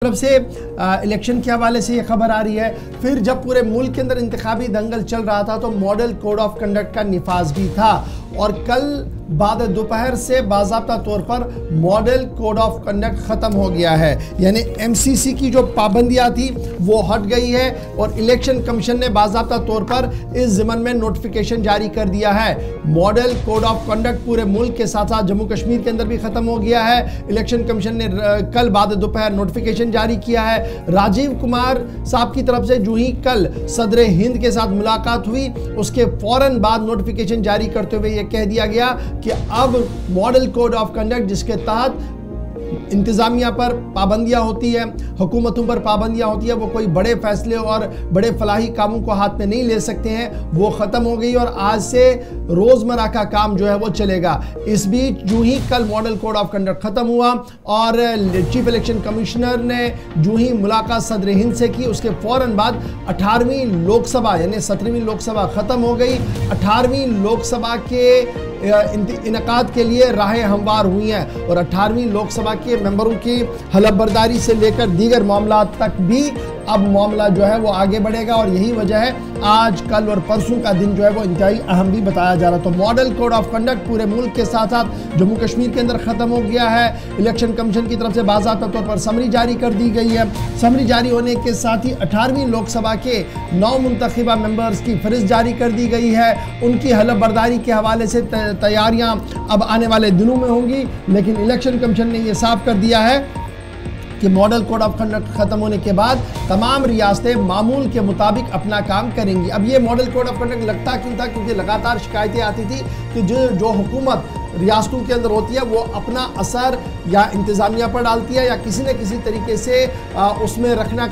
तरफ से इलेक्शन के हवाले से ये खबर आ रही है। फिर जब पूरे मुल्क के अंदर इंतखाबी दंगल चल रहा था तो मॉडल कोड ऑफ कंडक्ट का निफाज भी था और कल बाद दोपहर से बाज़ाब्ता तौर पर मॉडल कोड ऑफ कंडक्ट ख़त्म हो गया है, यानी एमसीसी की जो पाबंदियाँ थी वो हट गई है और इलेक्शन कमीशन ने बाज़ाब्ता तौर पर इस ज़िमन में नोटिफिकेशन जारी कर दिया है। मॉडल कोड ऑफ कंडक्ट पूरे मुल्क के साथ साथ जम्मू कश्मीर के अंदर भी ख़त्म हो गया है। इलेक्शन कमीशन ने कल बाद दोपहर नोटिफिकेशन जारी किया है। राजीव कुमार साहब की तरफ से जो ही कल सदर हिंद के साथ मुलाकात हुई उसके फ़ौरन बाद नोटिफिकेशन जारी करते हुए ये कह दिया गया कि अब मॉडल कोड ऑफ कंडक्ट जिसके तहत इंतज़ामिया पर पाबंदियाँ होती है, हुकूमतों पर पाबंदियाँ होती है, वो कोई बड़े फैसले और बड़े फलाही कामों को हाथ में नहीं ले सकते हैं, वो ख़त्म हो गई और आज से रोज़मर्रा का काम जो है वो चलेगा। इस बीच जो ही कल मॉडल कोड ऑफ कंडक्ट ख़त्म हुआ और चीफ इलेक्शन कमिश्नर ने जो ही मुलाकात सदर हिंद से की उसके फ़ौरन बाद 18वीं लोकसभा यानी 17वीं लोकसभा ख़त्म हो गई। 18वीं लोकसभा के इनकाद के लिए राहें हमवार हुई हैं और 18वीं लोकसभा के मेंबरों की हलफबरदारी से लेकर दीगर मामला तक भी अब मामला जो है वो आगे बढ़ेगा और यही वजह है आज कल और परसों का दिन जो है वो इंतहाई अहम भी बताया जा रहा। तो मॉडल कोड ऑफ कंडक्ट पूरे मुल्क के साथ साथ जम्मू कश्मीर के अंदर ख़त्म हो गया है। इलेक्शन कमीशन की तरफ से बाज़ाब्ता तौर पर समरी जारी कर दी गई है। समरी जारी होने के साथ ही 18वीं लोकसभा के 9 मुंतखबा मेंबर्स की फहरिस्त जारी कर दी गई है। उनकी हलफबरदारी के हवाले से तैयारियां अब आने वाले दिनों में होंगी, लेकिन इलेक्शन कमीशन ने यह साफ कर दिया है कि मॉडल कोड ऑफ कंडक्ट ख़त्म होने के बाद तमाम रियासतें मामूल के मुताबिक अपना काम करेंगी। अब ये मॉडल कोड ऑफ कंडक्ट लगता क्यों था? क्योंकि लगातार शिकायतें आती थी कि जो हुकूमत रियासतों के अंदर होती है वो अपना असर या इंतज़ामिया पर डालती है या किसी न किसी तरीके से उसमें रखना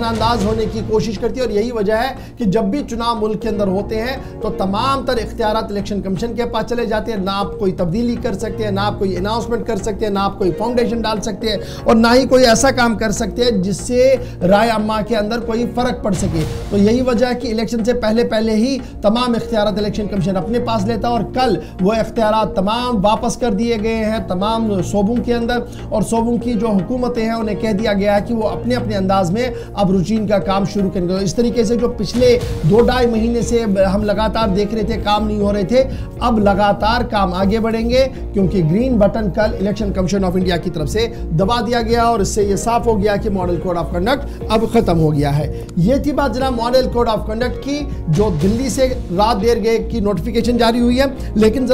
अंदाज होने की कोशिश करती है और यही वजह है कि जब भी चुनाव मुल्क के अंदर होते हैं तो तमाम तर इख्तियारात इलेक्शन कमीशन के पास चले जाते हैं। ना आप कोई तब्दीली कर सकते हैं, ना आप कोई अनाउंसमेंट कर सकते हैं, ना आप कोई फाउंडेशन डाल सकते हैं और ना ही कोई ऐसा काम कर सकते हैं जिससे राय अम्मा के अंदर कोई फ़र्क पड़ सके। तो यही वजह है कि इलेक्शन से पहले ही तमाम इख्तियारात इलेक्शन कमीशन अपने पास लेता और कल वो इख्तियारात तमाम वापस कर दिए गए हैं तमाम सूबों के अंदर और सूबों की जो हुकूमतें हैं उन्हें कह दिया गया है कि वो अपने अपने अंदाज में अब रूटीन का काम शुरू करेंगे। तो इस तरीके से जो पिछले 2-2.5 महीने से हम लगातार देख रहे थे काम नहीं हो रहे थे, अब लगातार काम आगे बढ़ेंगे क्योंकि ग्रीन बटन कल इलेक्शन कमीशन ऑफ इंडिया की तरफ से दबा दिया गया और इससे ये साफ हो गया कि मॉडल कोड ऑफ कंडक्ट अब खत्म हो गया है। ये थी बात जनाब मॉडल कोड ऑफ कंडक्ट की जो दिल्ली से रात देर गए की नोटिफिकेशन जारी हुई है। लेकिन